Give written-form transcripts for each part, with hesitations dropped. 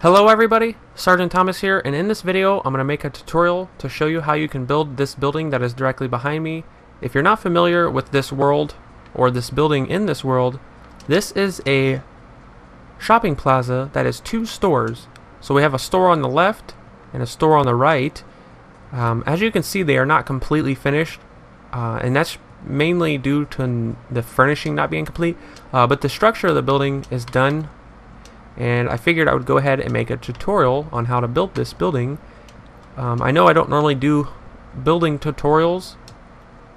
Hello everybody, Sergeant Thomas here, and in this video I'm going to make a tutorial to show you how you can build this building that is directly behind me. If you're not familiar with this world, or this building in this world, this is a shopping plaza that is two stores. So we have a store on the left and a store on the right. As you can see, they are not completely finished, and that's mainly due to the furnishing not being complete, but the structure of the building is done. And I figured I would go ahead and make a tutorial on how to build this building. I know I don't normally do building tutorials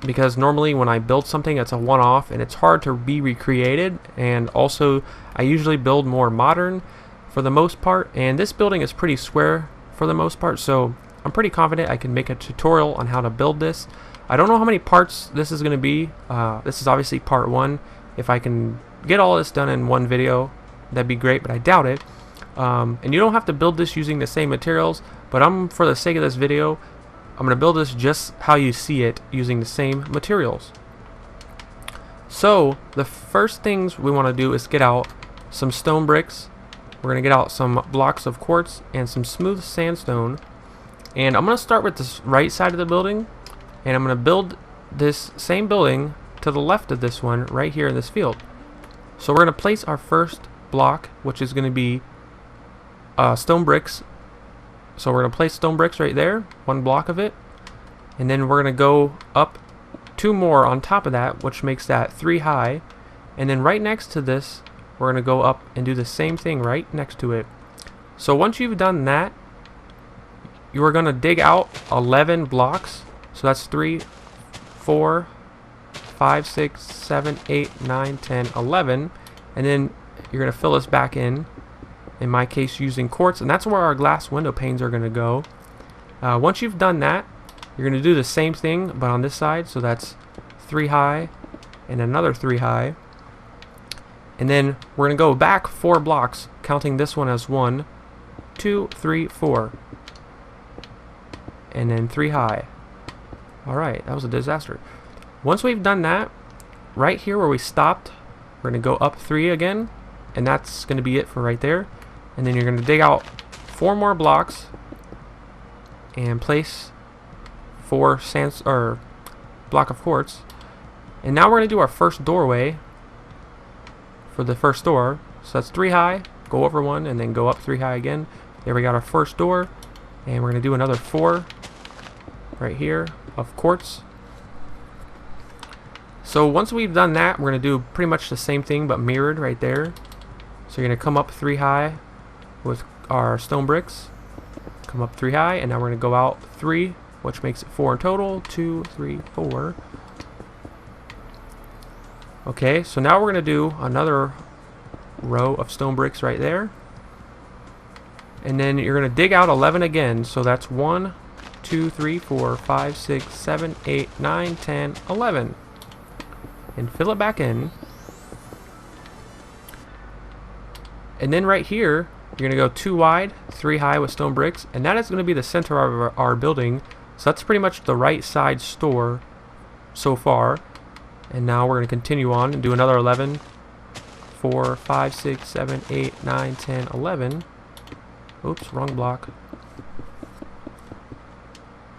because normally when I build something it's a one-off and it's hard to be recreated, and also I usually build more modern for the most part, and this building is pretty square for the most part, so I'm pretty confident I can make a tutorial on how to build this. I don't know how many parts this is going to be. This is obviously part one. If I can get all this done in one video, that'd be great, but I doubt it. And you don't have to build this using the same materials, but for the sake of this video, I'm going to build this just how you see it using the same materials. So the first things we want to do is get out some stone bricks. We're going to get out some blocks of quartz and some smooth sandstone. And I'm going to start with this right side of the building, and I'm going to build this same building to the left of this one right here in this field. So we're going to place our first block, which is going to be stone bricks. So we're going to place stone bricks right there, one block of it, and then we're going to go up two more on top of that, which makes that 3 high, and then right next to this we're going to go up and do the same thing right next to it. So once you've done that, you are going to dig out 11 blocks. So that's 3, 4, 5, 6, 7, 8, 9, 10, 11, and then you're going to fill this back in my case using quartz, and that's where our glass window panes are going to go. Once you've done that, you're going to do the same thing but on this side, so that's 3 high and another 3 high, and then we're going to go back 4 blocks, counting this one as 1, 2, 3, 4, and then 3 high. Alright, that was a disaster. Once we've done that, right here where we stopped, we're going to go up 3 again, and that's going to be it for right there. And then you're going to dig out 4 more blocks and place 4 block of quartz. And now we're going to do our first doorway for the first door. So that's 3 high, go over 1, and then go up 3 high again. There we got our first door, and we're going to do another 4 right here of quartz. So once we've done that, we're going to do pretty much the same thing but mirrored right there. So you're going to come up 3 high with our stone bricks, come up 3 high, and now we're going to go out 3, which makes it 4 in total. 2, 3, 4. Okay, so now we're going to do another row of stone bricks right there, and then you're going to dig out 11 again. So that's 1, 2, 3, 4, 5, 6, 7, 8, 9, 10, 11, and fill it back in. And then right here, you're going to go 2 wide, 3 high with stone bricks, and that is going to be the center of our building. So that's pretty much the right side store so far. And now we're going to continue on and do another 11, 4, 5, 6, 7, 8, 9, 10, 11. Oops, wrong block.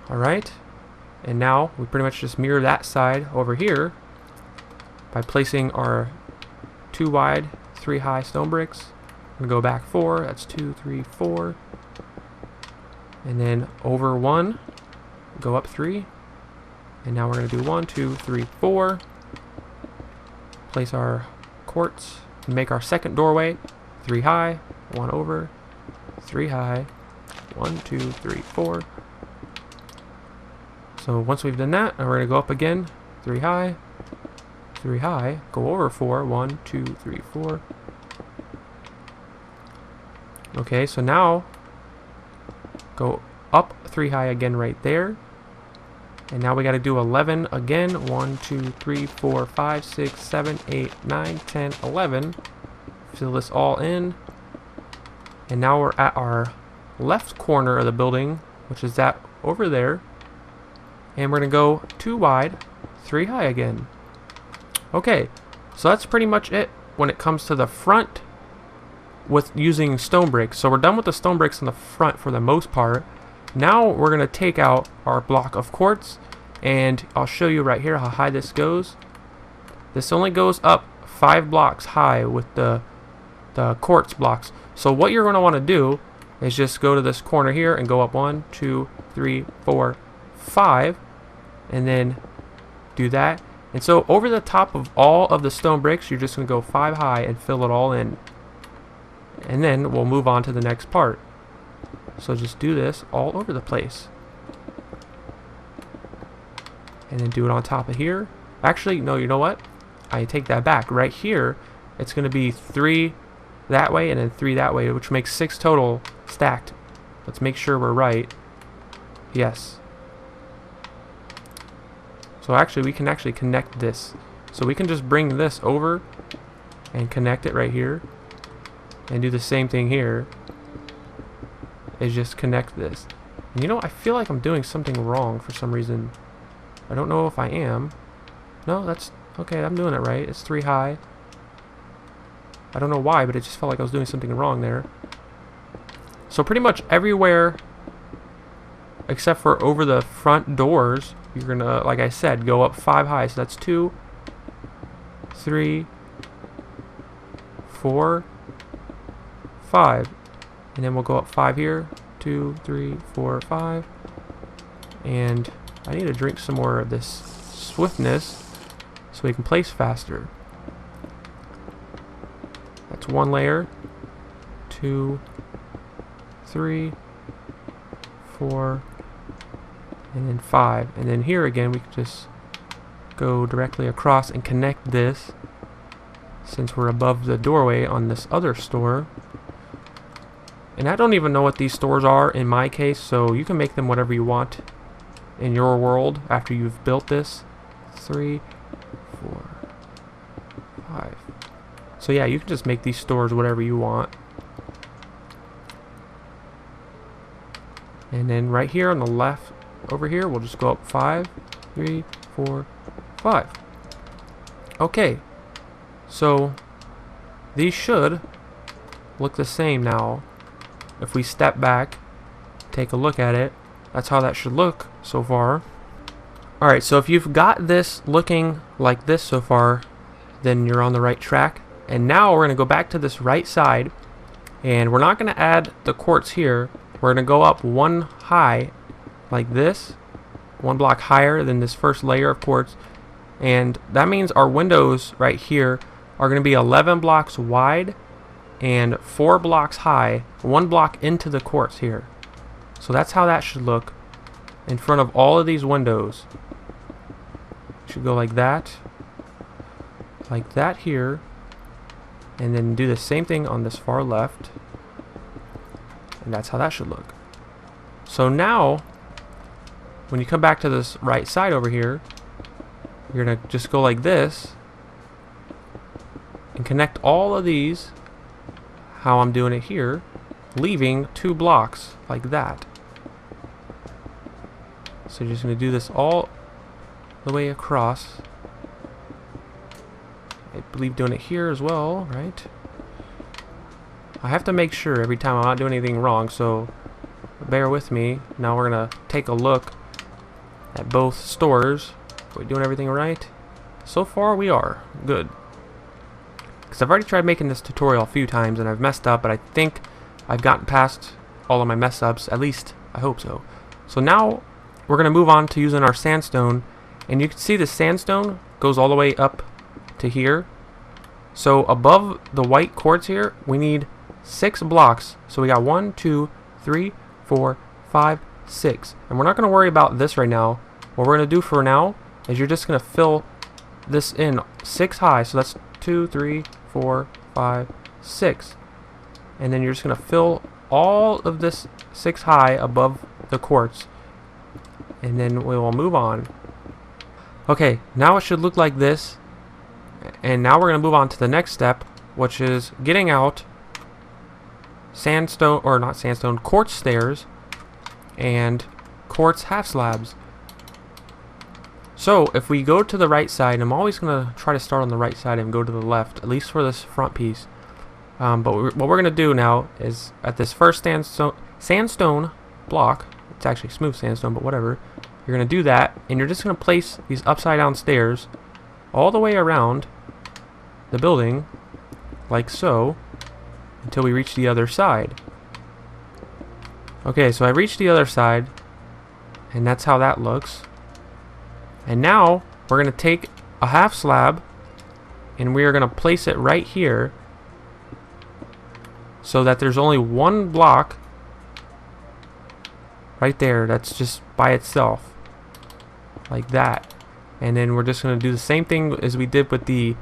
Alright, and now we pretty much just mirror that side over here by placing our 2 wide, 3 high stone bricks. We're going to go back 4, that's 2, 3, 4, and then over 1, go up 3, and now we're going to do 1, 2, 3, 4, place our quartz, and make our second doorway, 3 high, 1 over, 3 high, 1, 2, 3, 4. So once we've done that, we're going to go up again, 3 high, 3 high, go over 4, 1, 2, 3, 4. Okay, so now go up 3 high again right there. And now we got to do 11 again. 1, 2, 3, 4, 5, 6, 7, 8, 9, 10, 11. Fill this all in. And now we're at our left corner of the building, which is that over there. And we're going to go 2 wide, 3 high again. Okay, so that's pretty much it when it comes to the front with using stone bricks. So we're done with the stone bricks in the front for the most part. Now we're going to take out our block of quartz, and I'll show you right here how high this goes. This only goes up 5 blocks high with the quartz blocks. So what you're going to want to do is just go to this corner here and go up 1, 2, 3, 4, 5, and then do that. And so over the top of all of the stone bricks, you're just going to go 5 high and fill it all in. And then we'll move on to the next part. So just do this all over the place. And then do it on top of here. Actually, no, you know what? I take that back. Right here, it's going to be 3 that way and then 3 that way, which makes 6 total stacked. Let's make sure we're right. Yes. So actually, we can actually connect this. So we can just bring this over and connect it right here. And do the same thing here. Is just connect this. And you know, I feel like I'm doing something wrong for some reason. I don't know if I am. No, that's okay. I'm doing it right. It's 3 high. I don't know why, but it just felt like I was doing something wrong there. So pretty much everywhere except for over the front doors, you're gonna, like I said, go up 5 high. So that's 2, 3, 4, 5. And then we'll go up 5 here. 2, 3, 4, 5. And I need to drink some more of this swiftness so we can place faster. That's 1 layer. 2, 3, 4, and then 5. And then here again we can just go directly across and connect this, since we're above the doorway on this other store. And I don't even know what these stores are in my case, so you can make them whatever you want in your world after you've built this. 3, 4, 5. So yeah, you can just make these stores whatever you want. And then right here on the left over here, we'll just go up 5, 3, 4, 5. Okay, so these should look the same now. If we step back, take a look at it, that's how that should look so far. Alright, so if you've got this looking like this so far, then you're on the right track. And now we're going to go back to this right side, and we're not going to add the quartz here. We're going to go up 1 high like this, 1 block higher than this first layer of quartz. And that means our windows right here are going to be 11 blocks wide and 4 blocks high, 1 block into the quartz here. So that's how that should look in front of all of these windows. Should go like that here, and then do the same thing on this far left, and that's how that should look. So now when you come back to this right side over here, you're gonna just go like this and connect all of these how I'm doing it here, leaving 2 blocks like that. So you're just going to do this all the way across. I believe doing it here as well, right? I have to make sure every time I'm not doing anything wrong, so bear with me. Now we're going to take a look at both stores. Are we doing everything right? So far we are. Good. Because I've already tried making this tutorial a few times and I've messed up, but I think I've gotten past all of my mess ups. At least I hope so. So now we're going to move on to using our sandstone, and you can see the sandstone goes all the way up to here. So above the white quartz here, we need 6 blocks. So we got 1, 2, 3, 4, 5, 6. And we're not going to worry about this right now. What we're going to do for now is you're just going to fill this in 6 high. So that's 2, 3, 4, 5, 6. And then you're just going to fill all of this 6 high above the quartz. And then we will move on. Okay, now it should look like this. And now we're going to move on to the next step, which is getting out sandstone, or not sandstone, quartz stairs and quartz half slabs. So if we go to the right side, I'm always going to try to start on the right side and go to the left, at least for this front piece. But what we're going to do now is at this first sandstone block, it's actually smooth sandstone, but whatever, you're going to do that, and you're just going to place these upside down stairs all the way around the building, like so, until we reach the other side. Okay, so I reached the other side, and that's how that looks. And now we're going to take a half slab and we are going to place it right here so that there's only one block right there that's just by itself, like that. And then we're just going to do the same thing as we did with the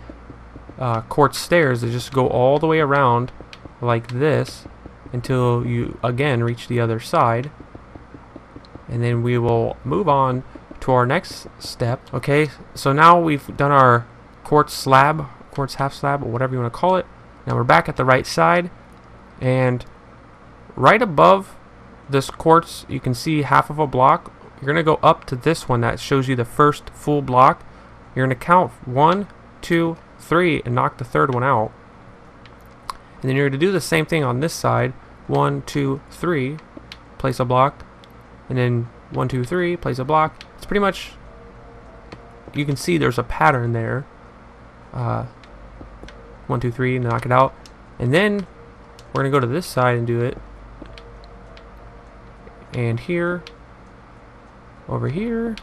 quartz stairs, to just go all the way around like this until you again reach the other side. And then we will move on to our next step. Okay, so now we've done our quartz slab, quartz half slab, or whatever you want to call it. Now we're back at the right side, and right above this quartz you can see half of a block. You're going to go up to this one that shows you the first full block. You're going to count 1, 2, 3 and knock the third one out. And then you're going to do the same thing on this side. 1, 2, 3, place a block, and then 1, 2, 3, place a block. It's pretty much, you can see there's a pattern there. 1, 2, 3, knock it out. And then we're going to go to this side and do it. And here, over here,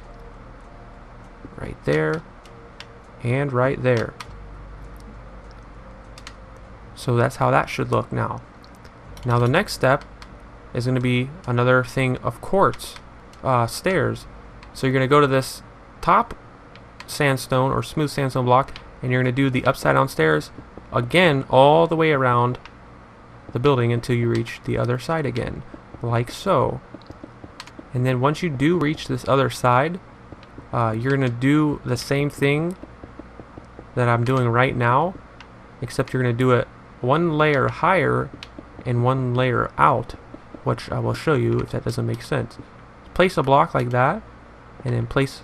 right there, and right there. So that's how that should look now. Now the next step is going to be another thing of quartz stairs. So you're going to go to this top sandstone or smooth sandstone block, and you're going to do the upside down stairs again all the way around the building until you reach the other side again, like so. And then once you do reach this other side, you're going to do the same thing that I'm doing right now, except you're going to do it one layer higher and one layer out, which I will show you if that doesn't make sense. Place a block like that, and then place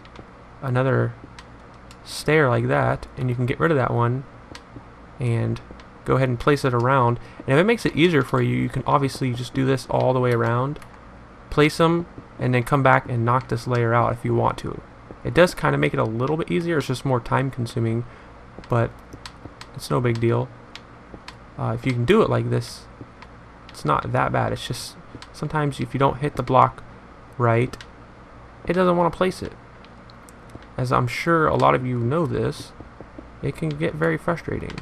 another stair like that, and you can get rid of that one and go ahead and place it around. And if it makes it easier for you, you can obviously just do this all the way around, place them, and then come back and knock this layer out if you want to. It does kind of make it a little bit easier. It's just more time consuming, but it's no big deal. If you can do it like this, it's not that bad. It's just sometimes if you don't hit the block right, it doesn't want to place it. As I'm sure a lot of you know this, it can get very frustrating.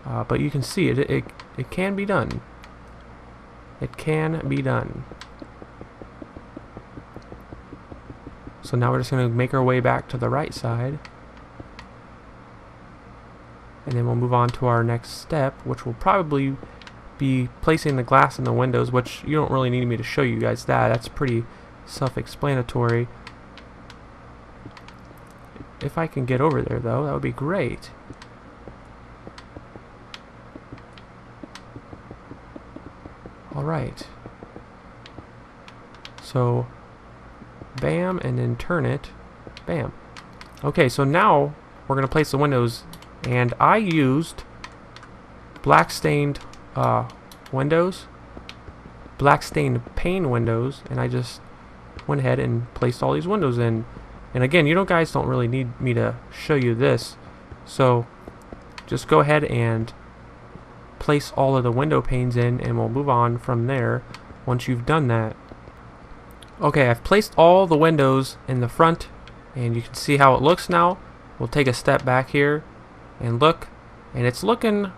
But you can see it can be done. It can be done. So now we're just going to make our way back to the right side. And then we'll move on to our next step, which will probably be placing the glass in the windows, which you don't really need me to show you guys that. That's pretty self-explanatory. If I can get over there, though, that would be great. Alright. So, bam, and then turn it. Bam. Okay, so now we're going to place the windows, and I used black stained windows, black stained pane windows, and I just went ahead and placed all these windows in. And again, you guys don't really need me to show you this, so just go ahead and place all of the window panes in, and we'll move on from there once you've done that. Okay, I've placed all the windows in the front, and you can see how it looks now. We'll take a step back here and look, and it's looking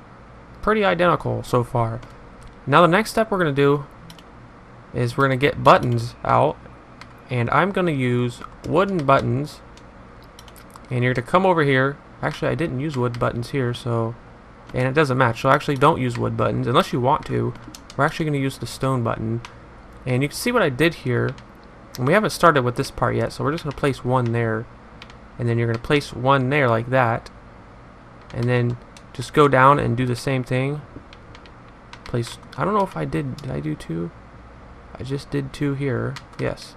pretty identical so far. Now the next step we're going to do is we're going to get buttons out, and I'm going to use wooden buttons. And you're going to come over here. Actually, I didn't use wood buttons here, so, and it doesn't match, so actually don't use wood buttons unless you want to. We're actually going to use the stone button. And you can see what I did here, and we haven't started with this part yet, so we're just going to place one there, and then you're going to place one there like that, and then just go down and do the same thing. Place, I don't know if did I do two? I just did two here, yes.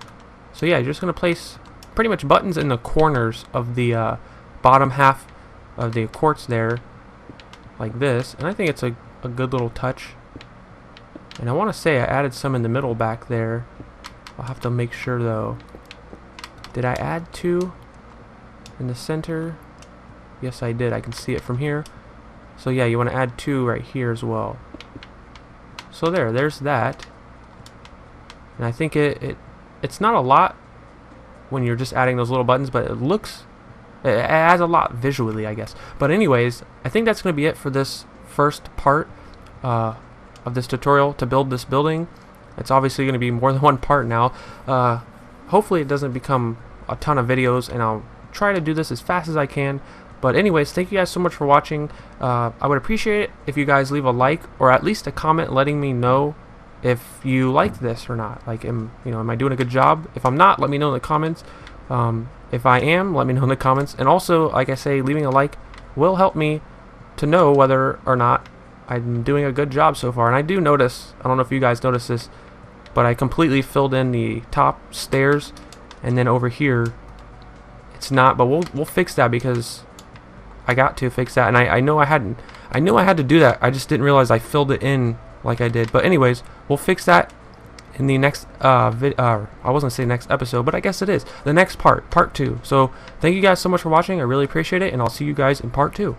So yeah, you're just going to place pretty much buttons in the corners of the bottom half of the quartz there, like this, and I think it's a good little touch. And I want to say I added some in the middle back there. I'll have to make sure though. Did I add 2 in the center? Yes, I did. I can see it from here. So yeah, you want to add 2 right here as well. So there's that. And I think it's not a lot when you're just adding those little buttons, but it adds a lot visually, I guess. But anyways, I think that's going to be it for this first part of this tutorial to build this building. It's obviously going to be more than one part now. Hopefully it doesn't become a ton of videos, and I'll try to do this as fast as I can. But anyways, thank you guys so much for watching. I would appreciate it if you guys leave a like or at least a comment letting me know if you like this or not. Like, am I doing a good job? If I'm not, let me know in the comments. If I am, let me know in the comments. And also, like I say, leaving a like will help me to know whether or not I'm doing a good job so far. And I do notice, I don't know if you guys notice this, but I completely filled in the top stairs, and then over here it's not. But we'll fix that, because I got to fix that. And I know I had to do that. I just didn't realize I filled it in like I did. But anyways, we'll fix that in the next I wasn't gonna say next episode, but I guess it is the next part 2. So thank you guys so much for watching. I really appreciate it, and I'll see you guys in part 2.